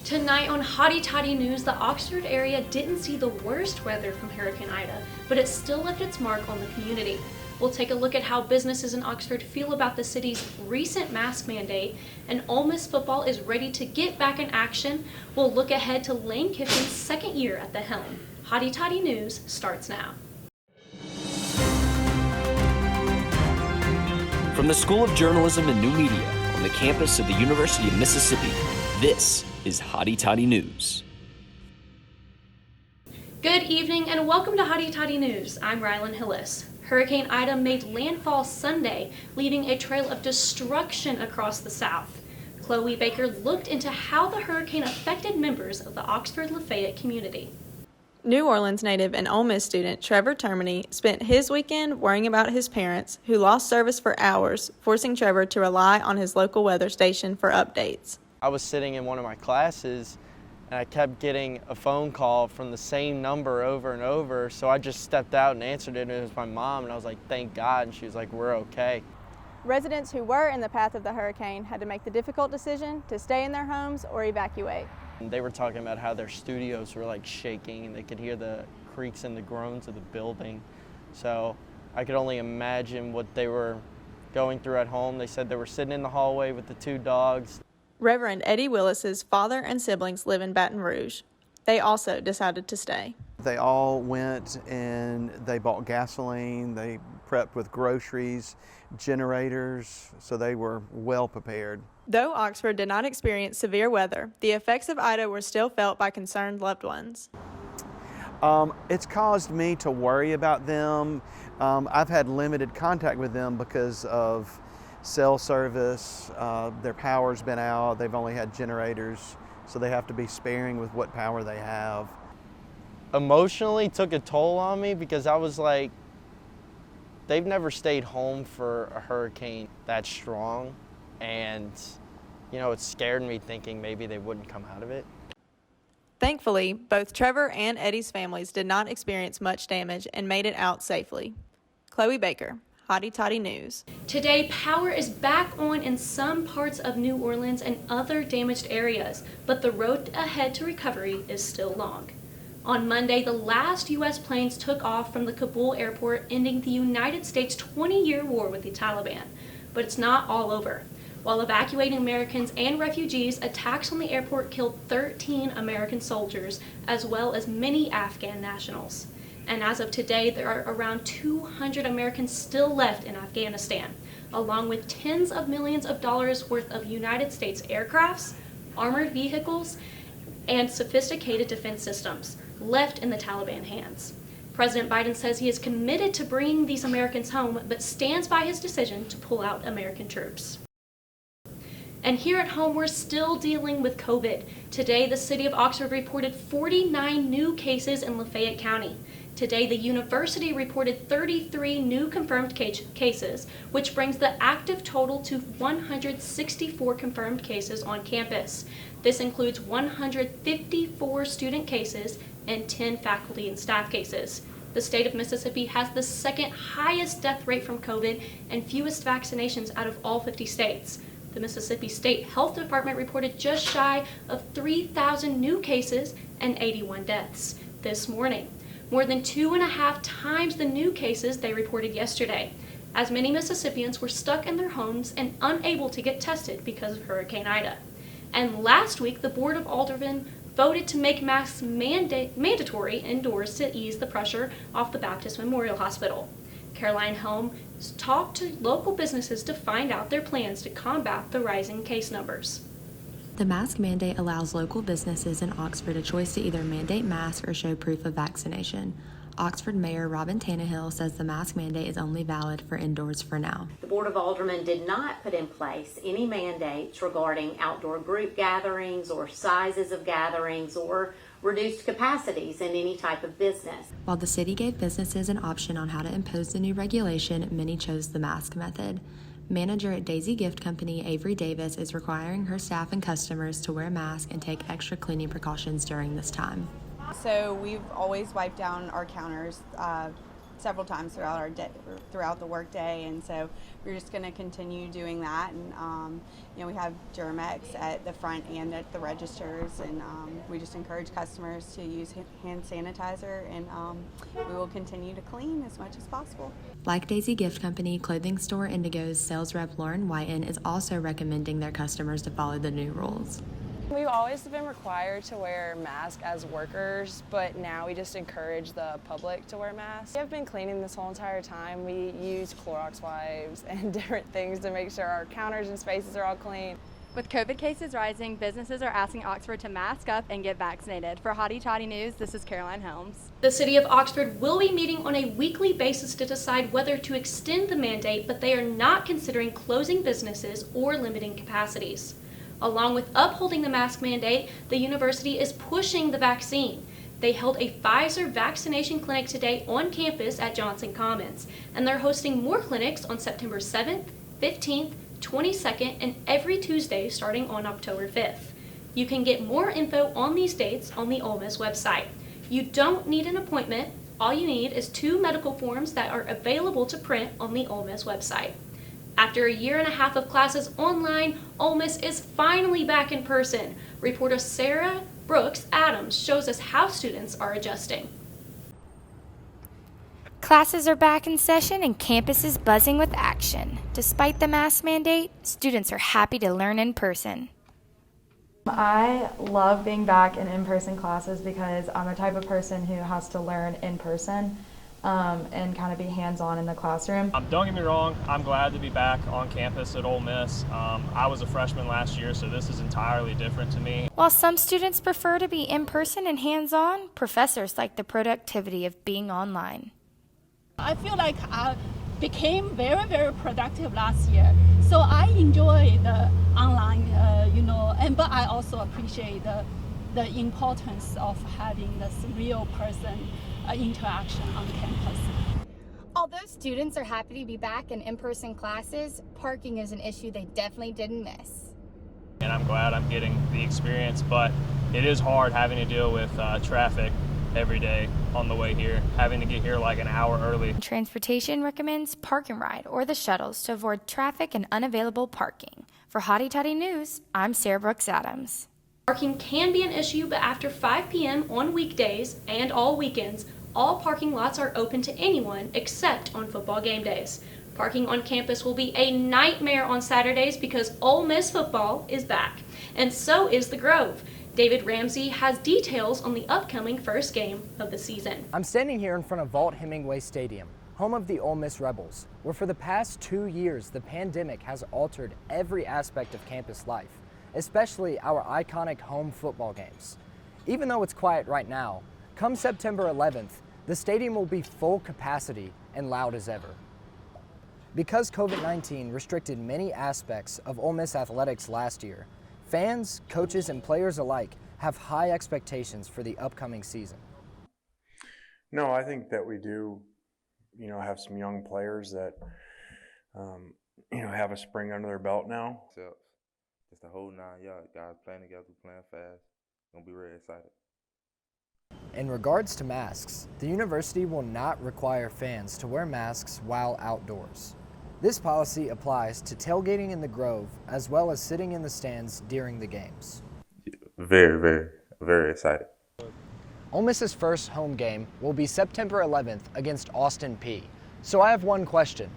Tonight on Hotty Toddy News, the Oxford area didn't see the worst weather from Hurricane Ida, but it still left its mark on the community. We'll take a look at how businesses in Oxford feel about the city's recent mask mandate, and Ole Miss football is ready to get back in action. We'll look ahead to Lane Kiffin's second year at the helm. Hotty Toddy News starts now. From the School of Journalism and New Media on the campus of the University of Mississippi, this is Hotty Toddy News. Good evening and welcome to Hotty Toddy News. I'm Rylan Hillis. Hurricane Ida made landfall Sunday, leaving a trail of destruction across the South. Chloe Baker looked into how the hurricane affected members of the Oxford-Lafayette community. New Orleans native and Ole Miss student Trevor Termini spent his weekend worrying about his parents, who lost service for hours, forcing Trevor to rely on his local weather station for updates. I was sitting in one of my classes and I kept getting a phone call from the same number over and over, so I just stepped out and answered it, and it was my mom, and I was like, thank God, and she was like, we're okay. Residents who were in the path of the hurricane had to make the difficult decision to stay in their homes or evacuate. And they were talking about how their studios were like shaking and they could hear the creaks and the groans of the building. So I could only imagine what they were going through at home. They said they were sitting in the hallway with the two dogs. Reverend Eddie Willis's father and siblings live in Baton Rouge. They also decided to stay. They all went and they bought gasoline, they prepped with groceries, generators, so they were well prepared. Though Oxford did not experience severe weather, the effects of Ida were still felt by concerned loved ones. It's caused me to worry about them. I've had limited contact with them because of cell service. Their power's been out. They've only had generators, so they have to be sparing with what power they have. Emotionally took a toll on me because I was like, they've never stayed home for a hurricane that strong, and you know, it scared me thinking maybe they wouldn't come out of it. Thankfully, both Trevor and Eddie's families did not experience much damage and made it out safely. Chloe Baker, Hotty Toddy News. Today, power is back on in some parts of New Orleans and other damaged areas, but the road ahead to recovery is still long. On Monday, the last U.S. planes took off from the Kabul airport, ending the United States' 20-year war with the Taliban. But it's not all over. While evacuating Americans and refugees, attacks on the airport killed 13 American soldiers, as well as many Afghan nationals. And as of today, there are around 200 Americans still left in Afghanistan, along with tens of millions of dollars worth of United States aircrafts, armored vehicles, and sophisticated defense systems left in the Taliban hands. President Biden says he is committed to bringing these Americans home, but stands by his decision to pull out American troops. And here at home, we're still dealing with COVID. Today, the city of Oxford reported 49 new cases in Lafayette County. Today, the university reported 33 new confirmed cases, which brings the active total to 164 confirmed cases on campus. This includes 154 student cases and 10 faculty and staff cases. The state of Mississippi has the second highest death rate from COVID and fewest vaccinations out of all 50 states. The Mississippi State Health Department reported just shy of 3,000 new cases and 81 deaths this morning, more than 2.5 times the new cases they reported yesterday, as many Mississippians were stuck in their homes and unable to get tested because of Hurricane Ida. And last week, the Board of Aldermen voted to make masks mandatory indoors to ease the pressure off the Baptist Memorial Hospital. Caroline Helm talked to local businesses to find out their plans to combat the rising case numbers. The mask mandate allows local businesses in Oxford a choice to either mandate masks or show proof of vaccination. Oxford Mayor Robin Tannehill says the mask mandate is only valid for indoors for now. The Board of Aldermen did not put in place any mandates regarding outdoor group gatherings or sizes of gatherings or reduced capacities in any type of business. While the city gave businesses an option on how to impose the new regulation, many chose the mask method. Manager at Daisy Gift Company, Avery Davis, is requiring her staff and customers to wear masks and take extra cleaning precautions during this time. So we've always wiped down our counters several times throughout our day, throughout the workday, and so we're just going to continue doing that. And we have Germ-X at the front and at the registers, and we just encourage customers to use hand sanitizer, and we will continue to clean as much as possible. Like Daisy Gift Company, clothing store Indigo's sales rep Lauren Whiten is also recommending their customers to follow the new rules. We've always been required to wear masks as workers, but now we just encourage the public to wear masks. We have been cleaning this whole entire time. We use Clorox wipes and different things to make sure our counters and spaces are all clean. With COVID cases rising, businesses are asking Oxford to mask up and get vaccinated. For Hotty Toddy News, this is Caroline Helms. The city of Oxford will be meeting on a weekly basis to decide whether to extend the mandate, but they are not considering closing businesses or limiting capacities. Along with upholding the mask mandate, the university is pushing the vaccine. They held a Pfizer vaccination clinic today on campus at Johnson Commons, and they're hosting more clinics on September 7th, 15th, 22nd, and every Tuesday starting on October 5th. You can get more info on these dates on the Ole Miss website. You don't need an appointment. All you need is 2 medical forms that are available to print on the Ole Miss website. After a year and a half of classes online, Ole Miss is finally back in person. Reporter Sarah Brooks Adams shows us how students are adjusting. Classes are back in session and campus is buzzing with action. Despite the mask mandate, students are happy to learn in person. I love being back in in-person classes because I'm the type of person who has to learn in person. And kind of be hands-on in the classroom. Don't get me wrong, I'm glad to be back on campus at Ole Miss. I was a freshman last year, so this is entirely different to me. While some students prefer to be in person and hands-on, professors like the productivity of being online. I feel like I became very, very productive last year. So I enjoy the online, but I also appreciate the importance of having this real person interaction on campus. Although students are happy to be back in in-person classes, parking is an issue they definitely didn't miss. And I'm glad I'm getting the experience, but it is hard having to deal with traffic every day on the way here, having to get here like an hour early. Transportation recommends Park and Ride or the shuttles to avoid traffic and unavailable parking. For Hotty Toddy News, I'm Sarah Brooks Adams. Parking can be an issue, but after 5 p.m. on weekdays and all weekends, all parking lots are open to anyone except on football game days. Parking on campus will be a nightmare on Saturdays because Ole Miss football is back, and so is the Grove. David Ramsey has details on the upcoming first game of the season. I'm standing here in front of Vaught-Hemingway Stadium, home of the Ole Miss Rebels, where for the past 2 years the pandemic has altered every aspect of campus life, especially our iconic home football games. Even though it's quiet right now, come September 11th, the stadium will be full capacity and loud as ever. Because COVID-19 restricted many aspects of Ole Miss athletics last year, fans, coaches, and players alike have high expectations for the upcoming season. No, I think that we do, have some young players that, have a spring under their belt now. It's the whole 9 yards. Guys playing together, playing fast. Gonna be really excited. In regards to masks, the university will not require fans to wear masks while outdoors. This policy applies to tailgating in the Grove as well as sitting in the stands during the games. Very, very, very excited. Ole Miss's first home game will be September 11th against Austin Peay. So I have one question.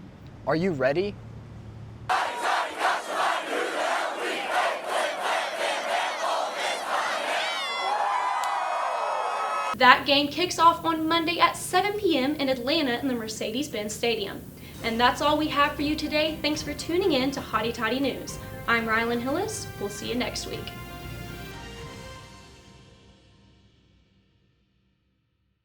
Are you ready? That game kicks off on Monday at 7 p.m. in Atlanta in the Mercedes-Benz Stadium. And that's all we have for you today. Thanks for tuning in to Hotty Toddy News. I'm Rylan Hillis. We'll see you next week.